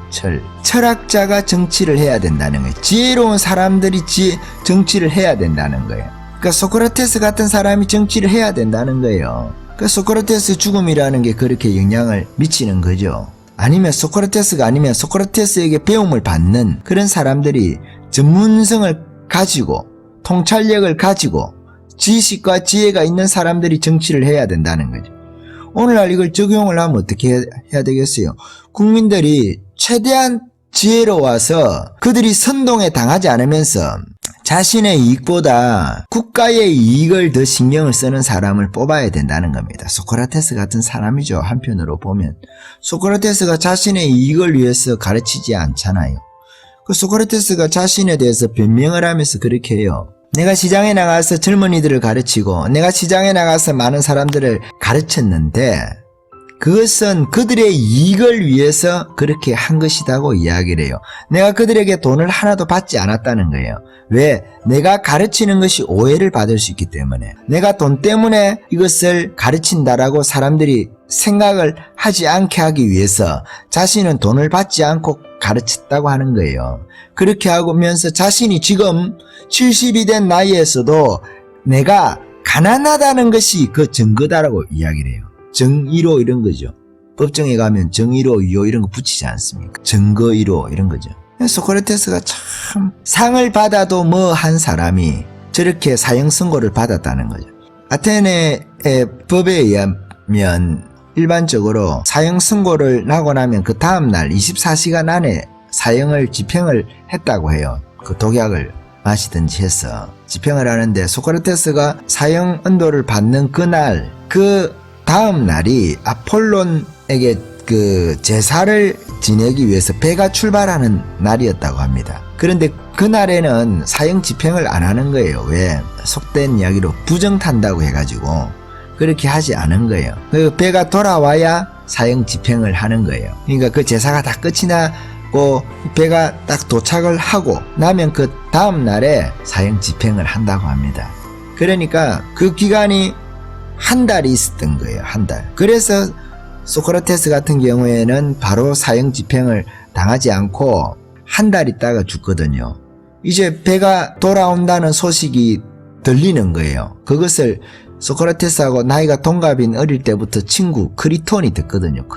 철학자가 정치를 해야 된다는 거예요. 지혜로운 사람들이 정치를 해야 된다는 거예요. 그러니까 소크라테스 같은 사람이 정치를 해야 된다는 거예요. 그러니까 소크라테스 죽음이라는 게 그렇게 영향을 미치는 거죠. 아니면 소크라테스가 아니면 소크라테스에게 배움을 받는 그런 사람들이 전문성을 가지고 통찰력을 가지고 지식과 지혜가 있는 사람들이 정치를 해야 된다는 거죠. 오늘날 이걸 적용을 하면 어떻게 해야 되겠어요? 국민들이 최대한 지혜로워서 그들이 선동에 당하지 않으면서 자신의 이익보다 국가의 이익을 더 신경을 쓰는 사람을 뽑아야 된다는 겁니다. 소크라테스 같은 사람이죠. 한편으로 보면 소크라테스가 자신의 이익을 위해서 가르치지 않잖아요. 그 소크라테스가 자신에 대해서 변명을 하면서 그렇게 해요. 내가 시장에 나가서 젊은이들을 가르치고 내가 시장에 나가서 많은 사람들을 가르쳤는데 그것은 그들의 이익을 위해서 그렇게 한 것이라고 이야기를 해요. 내가 그들에게 돈을 하나도 받지 않았다는 거예요. 왜? 내가 가르치는 것이 오해를 받을 수 있기 때문에, 내가 돈 때문에 이것을 가르친다라고 사람들이 생각을 하지 않게 하기 위해서 자신은 돈을 받지 않고 가르쳤다고 하는 거예요. 그렇게 하면서 자신이 지금 70이 된 나이에서도 내가 가난하다는 것이 그 증거다라고 이야기를 해요. 정의로 이런 거죠. 법정에 가면 정의로 위로 이런 거 붙이지 않습니까? 증거의로 이런 거죠. 소크라테스가 참 상을 받아도 뭐 한 사람이 저렇게 사형 선고를 받았다는 거죠. 아테네의 법에 의하면 일반적으로 사형 선고를 나고 나면 그 다음날 24시간 안에 사형을 집행을 했다고 해요. 그 독약을 마시든지 해서 집행을 하는데, 소크라테스가 사형 언도를 받는 그날, 그 다음 날이 아폴론에게 그 제사를 지내기 위해서 배가 출발하는 날이었다고 합니다. 그런데 그날에는 사형 집행을 안 하는 거예요. 왜? 속된 이야기로 부정탄다고 해가지고 그렇게 하지 않은 거예요. 그 배가 돌아와야 사형 집행을 하는 거예요. 그러니까 그 제사가 다 끝이 나고 배가 딱 도착을 하고 나면 그 다음 날에 사형 집행을 한다고 합니다. 그러니까 그 기간이 한 달이 있었던 거예요. 한 달. 그래서 소크라테스 같은 경우에는 바로 사형 집행을 당하지 않고 한 달 있다가 죽거든요. 이제 배가 돌아온다는 소식이 들리는 거예요. 그것을 소크라테스하고 나이가 동갑인 어릴 때부터 친구 크리톤이 듣거든요.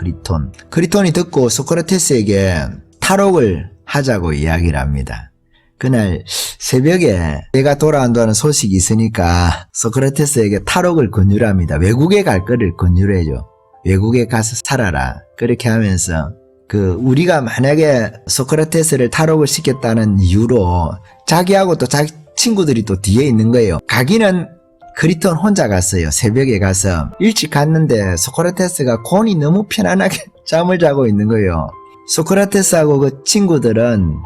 크리톤이 듣고 소크라테스에게 탈옥을 하자고 이야기를 합니다. 그날 새벽에 배가 돌아온다는 소식이 있으니까 소크라테스에게 탈옥을 권유합니다. 외국에 갈 거를 권유를 해줘. 외국에 가서 살아라. 그렇게 하면서 우리가 만약에 소크라테스를 탈옥을 시켰다는 이유로 자기하고 또 자기 친구들이 또 뒤에 있는 거예요. 가기는 크리톤 혼자 갔어요. 새벽에 가서 일찍 갔는데 소크라테스가 곤히 너무 편안하게 잠을 자고 있는 거예요. 소크라테스하고 그 친구들은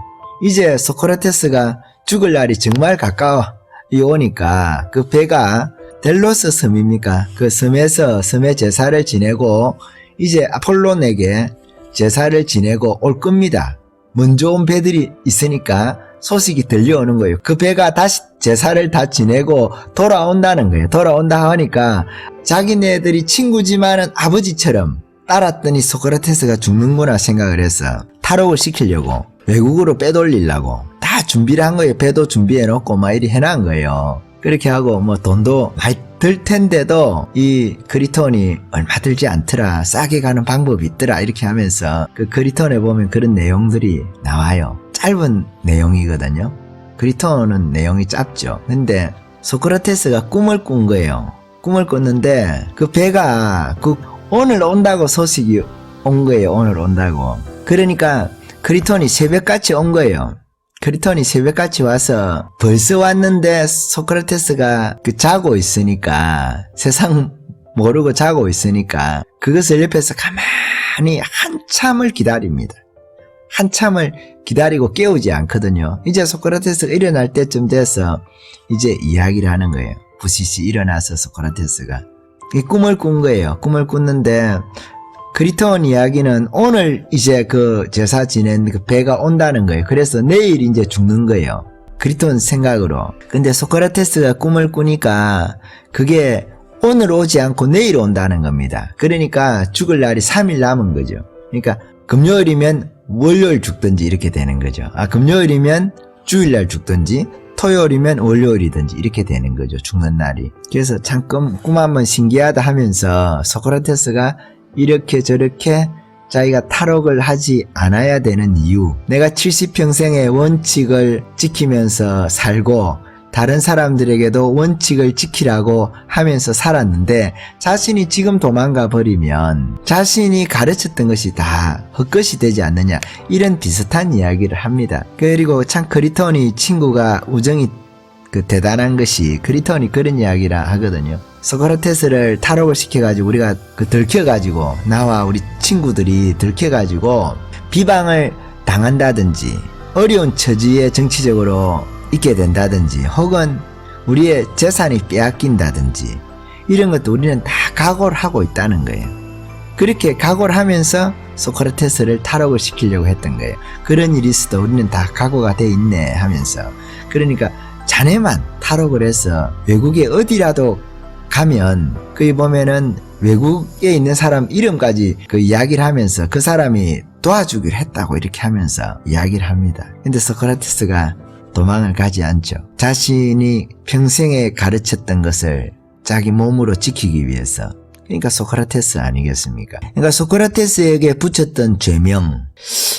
이제 소크라테스가 죽을 날이 정말 가까워 오니까 그 배가 델로스 섬입니까? 그 섬에서 섬의 제사를 지내고 이제 아폴론에게 제사를 지내고 올 겁니다. 먼저 온 배들이 있으니까 소식이 들려오는 거예요. 그 배가 다시 제사를 다 지내고 돌아온다는 거예요. 돌아온다 하니까 자기네들이 친구지만은 아버지처럼 따랐더니 소크라테스가 죽는구나 생각을 해서 탈옥을 시키려고 외국으로 빼돌리려고 다 준비를 한 거예요. 배도 준비해놓고 막 이리 해놓은 거예요. 그렇게 하고 뭐 돈도 많이 들 텐데도 이 크리톤이 얼마 들지 않더라. 싸게 가는 방법이 있더라. 이렇게 하면서 그 크리톤에 보면 그런 내용들이 나와요. 짧은 내용이거든요. 크리톤은 내용이 짧죠. 근데 소크라테스가 꿈을 꾼 거예요. 꿈을 꿨는데 그 배가 오늘 온다고 소식이 온 거예요. 오늘 온다고. 그러니까 크리톤이 새벽같이 온 거예요. 크리톤이 새벽같이 와서 벌써 왔는데 소크라테스가 자고 있으니까 세상 모르고 자고 있으니까 그것을 옆에서 가만히 한참을 기다립니다. 한참을 기다리고 깨우지 않거든요. 이제 소크라테스가 일어날 때쯤 돼서 이제 이야기를 하는 거예요. 부시시 일어나서 소크라테스가 이 꿈을 꾼 거예요. 꿈을 꿨는데 크리톤 이야기는 오늘 이제 그 제사 지낸 그 배가 온다는 거예요. 그래서 내일 이제 죽는 거예요. 크리톤 생각으로. 근데 소크라테스가 꿈을 꾸니까 그게 오늘 오지 않고 내일 온다는 겁니다. 그러니까 죽을 날이 3일 남은 거죠. 그러니까 금요일이면 월요일 죽든지 이렇게 되는 거죠. 금요일이면 주일날 죽든지 토요일이면 월요일이든지 이렇게 되는 거죠. 죽는 날이. 그래서 참 꿈 한번 신기하다 하면서 소크라테스가 이렇게 저렇게 자기가 탈옥을 하지 않아야 되는 이유, 내가 70평생의 원칙을 지키면서 살고 다른 사람들에게도 원칙을 지키라고 하면서 살았는데 자신이 지금 도망가 버리면 자신이 가르쳤던 것이 다 헛것이 되지 않느냐, 이런 비슷한 이야기를 합니다. 그리고 참 크리톤이 친구가 우정이 대단한 것이 크리톤이 그런 이야기라 하거든요. 소크라테스를 탈옥을 시켜가지고 우리가 들켜가지고 나와 우리 친구들이 들켜가지고 비방을 당한다든지 어려운 처지에 정치적으로 있게 된다든지 혹은 우리의 재산이 빼앗긴다든지 이런 것도 우리는 다 각오를 하고 있다는 거예요. 그렇게 각오를 하면서 소크라테스를 탈옥을 시키려고 했던 거예요. 그런 일이 있어도 우리는 다 각오가 돼 있네 하면서. 그러니까 자네만 탈옥을 해서 외국에 어디라도 가면 거기 보면은 외국에 있는 사람 이름까지 그 이야기를 하면서 그 사람이 도와주기로 했다고 이렇게 하면서 이야기를 합니다. 근데 소크라테스가 도망을 가지 않죠. 자신이 평생에 가르쳤던 것을 자기 몸으로 지키기 위해서. 그러니까 소크라테스 아니겠습니까? 그러니까 소크라테스에게 붙였던 죄명.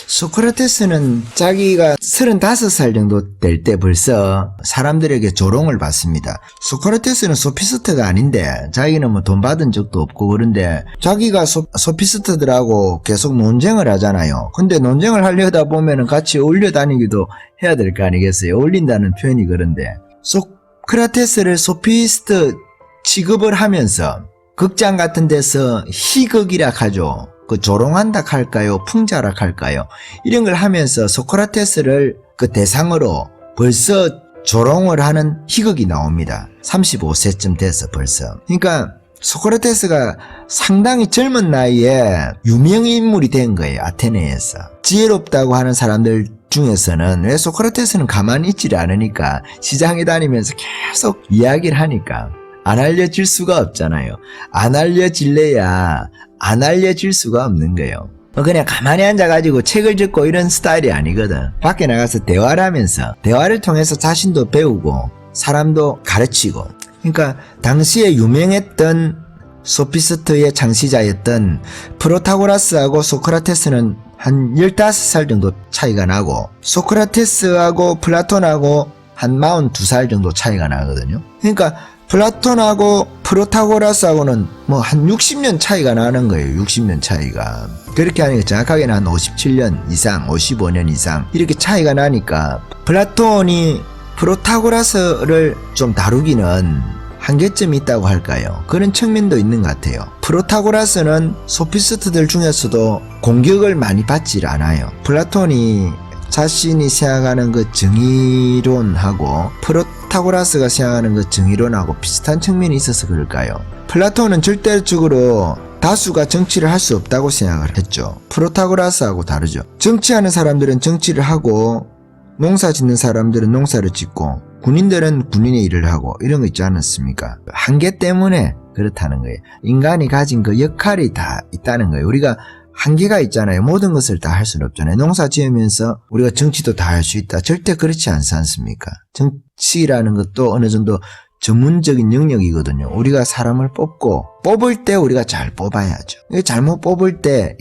소크라테스는 자기가 35살 정도 될 때 벌써 사람들에게 조롱을 받습니다. 소크라테스는 소피스트가 아닌데 자기는 뭐 돈 받은 적도 없고 그런데 자기가 소피스트들하고 계속 논쟁을 하잖아요. 근데 논쟁을 하려다 보면은 같이 어울려 다니기도 해야 될 거 아니겠어요? 어울린다는 표현이 그런데 소크라테스를 소피스트 취급을 하면서 극장 같은 데서 희극이라 하죠. 조롱한다 할까요? 풍자라 할까요? 이런 걸 하면서 소크라테스를 대상으로 벌써 조롱을 하는 희극이 나옵니다. 35세쯤 돼서 벌써. 그러니까 소크라테스가 상당히 젊은 나이에 유명인물이 된 거예요. 아테네에서. 지혜롭다고 하는 사람들 중에서는 왜 소크라테스는 가만히 있지를 않으니까 시장에 다니면서 계속 이야기를 하니까 안 알려질 수가 없잖아요. 안 알려질래야 안 알려질 수가 없는 거예요. 그냥 가만히 앉아가지고 책을 적고 이런 스타일이 아니거든. 밖에 나가서 대화를 하면서 대화를 통해서 자신도 배우고 사람도 가르치고. 그러니까 당시에 유명했던 소피스트의 창시자였던 프로타고라스하고 소크라테스는 한 15살 정도 차이가 나고 소크라테스하고 플라톤하고 한 42살 정도 차이가 나거든요. 그러니까 플라톤하고 프로타고라스하고는 뭐 한 60년 차이가 나는 거예요. 60년 차이가. 그렇게 하니까 정확하게는 한 57년 이상, 55년 이상 이렇게 차이가 나니까 플라톤이 프로타고라스를 좀 다루기는 한계점이 있다고 할까요? 그런 측면도 있는 것 같아요. 프로타고라스는 소피스트들 중에서도 공격을 많이 받질 않아요. 플라톤이 자신이 생각하는 그 정의론하고 프로타고라스가 생각하는 그 정의론하고 비슷한 측면이 있어서 그럴까요? 플라톤은 절대적으로 다수가 정치를 할 수 없다고 생각을 했죠. 프로타고라스하고 다르죠. 정치하는 사람들은 정치를 하고 농사 짓는 사람들은 농사를 짓고 군인들은 군인의 일을 하고 이런 거 있지 않았습니까? 한계 때문에 그렇다는 거예요. 인간이 가진 그 역할이 다 있다는 거예요. 우리가 한계가 있잖아요. 모든 것을 다 할 수는 없잖아요. 농사 지으면서 우리가 정치도 다 할 수 있다. 절대 그렇지 않지 않습니까? 정치라는 것도 어느 정도 전문적인 영역이거든요. 우리가 사람을 뽑을 때 우리가 잘 뽑아야죠. 잘못 뽑을 때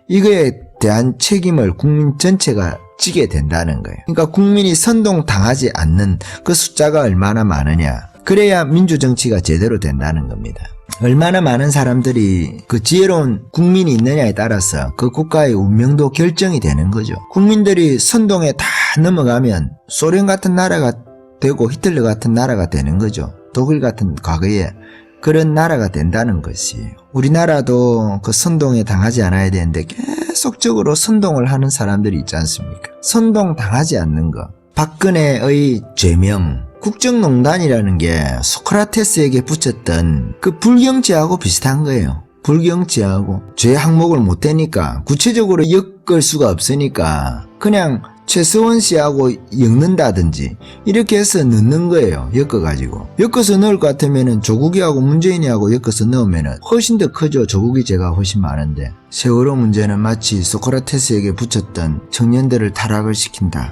이거에 대한 책임을 국민 전체가 지게 된다는 거예요. 그러니까 국민이 선동당하지 않는 그 숫자가 얼마나 많으냐. 그래야 민주정치가 제대로 된다는 겁니다. 얼마나 많은 사람들이 그 지혜로운 국민이 있느냐에 따라서 그 국가의 운명도 결정이 되는 거죠. 국민들이 선동에 다 넘어가면 소련 같은 나라가 되고 히틀러 같은 나라가 되는 거죠. 독일 같은 과거에 그런 나라가 된다는 것이에요. 우리나라도 그 선동에 당하지 않아야 되는데 계속적으로 선동을 하는 사람들이 있지 않습니까? 선동 당하지 않는 거. 박근혜의 죄명. 국정농단이라는 게 소크라테스에게 붙였던 그 불경죄하고 비슷한 거예요. 불경죄하고 죄 항목을 못 대니까 구체적으로 엮을 수가 없으니까 그냥 최서원 씨하고 엮는다든지 이렇게 해서 넣는 거예요. 엮어가지고. 엮어서 넣을 것 같으면은 조국이하고 문재인이하고 엮어서 넣으면은 훨씬 더 크죠. 조국이 죄가 훨씬 많은데. 세월호 문제는 마치 소크라테스에게 붙였던 청년들을 타락시킨다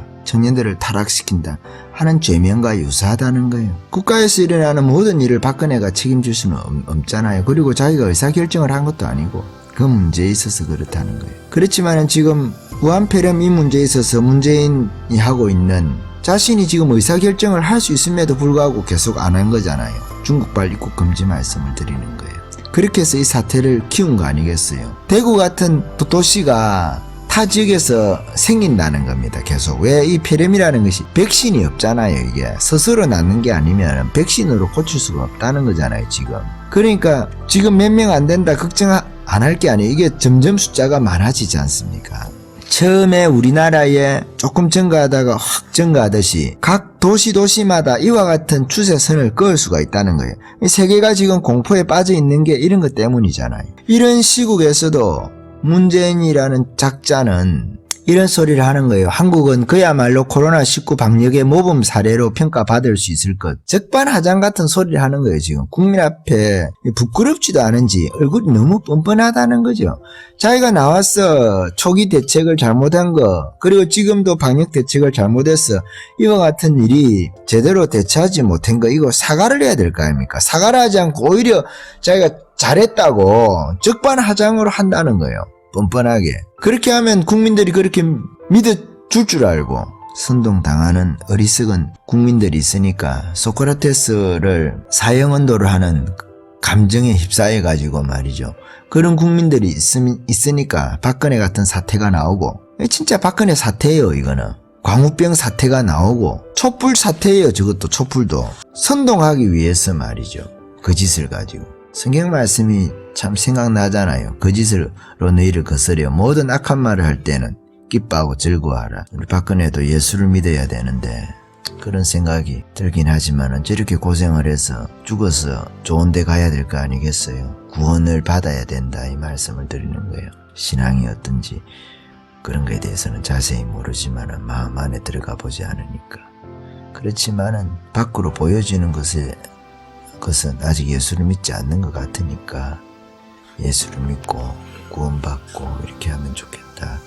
하는 죄명과 유사하다는 거예요. 국가에서 일어나는 모든 일을 박근혜가 책임질 수는 없잖아요. 그리고 자기가 의사결정을 한 것도 아니고 그 문제에 있어서 그렇다는 거예요. 그렇지만은 지금 우한폐렴 이 문제에 있어서 문재인이 하고 있는 자신이 지금 의사결정을 할 수 있음에도 불구하고 계속 안 한 거잖아요. 중국발 입국 금지 말씀을 드리는 거예요. 그렇게 해서 이 사태를 키운 거 아니겠어요. 대구 같은 도시가 타 지역에서 생긴다는 겁니다. 계속. 왜 이 폐렴이라는 것이 백신이 없잖아요. 이게 스스로 낫는 게 아니면 백신으로 고칠 수가 없다는 거잖아요. 지금. 그러니까 지금 몇 명 안 된다 걱정 안 할 게 아니에요. 이게 점점 숫자가 많아지지 않습니까? 처음에 우리나라에 조금 증가하다가 확 증가하듯이 각 도시마다 이와 같은 추세선을 그을 수가 있다는 거예요. 세계가 지금 공포에 빠져 있는 게 이런 것 때문이잖아요. 이런 시국에서도 문재인이라는 작자는 이런 소리를 하는 거예요. 한국은 그야말로 코로나19 방역의 모범 사례로 평가받을 수 있을 것. 적반하장 같은 소리를 하는 거예요. 지금 국민 앞에 부끄럽지도 않은지 얼굴이 너무 뻔뻔하다는 거죠. 자기가 나와서 초기 대책을 잘못한 거, 그리고 지금도 방역 대책을 잘못해서 이와 같은 일이 제대로 대처하지 못한 거, 이거 사과를 해야 될 거 아닙니까? 사과를 하지 않고 오히려 자기가 잘했다고 적반하장으로 한다는 거예요. 뻔뻔하게. 그렇게 하면 국민들이 그렇게 믿어줄 줄 알고 선동당하는 어리석은 국민들이 있으니까 소크라테스를 사형언도를 하는 감정에 휩싸여가지고 말이죠. 그런 국민들이 있으니까 박근혜 같은 사태가 나오고, 진짜 박근혜 사태예요. 이거는 광우병 사태가 나오고 촛불 사태예요. 저것도 촛불도 선동하기 위해서 말이죠. 그 짓을 가지고. 성경 말씀이 참 생각나잖아요. 거짓으로 너희를 거스려 모든 악한 말을 할 때는 기뻐하고 즐거워하라. 우리 박근혜도 예수를 믿어야 되는데 그런 생각이 들긴 하지만은 저렇게 고생을 해서 죽어서 좋은 데 가야 될 거 아니겠어요. 구원을 받아야 된다 이 말씀을 드리는 거예요. 신앙이 어떤지 그런 거에 대해서는 자세히 모르지만은 마음 안에 들어가 보지 않으니까. 그렇지만은 밖으로 보여지는 것은 아직 예수를 믿지 않는 것 같으니까 예수를 믿고 구원받고 이렇게 하면 좋겠다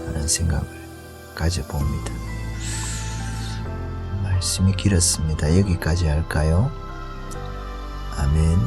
하는 생각을 가져봅니다. 말씀이 길었습니다. 여기까지 할까요? 아멘.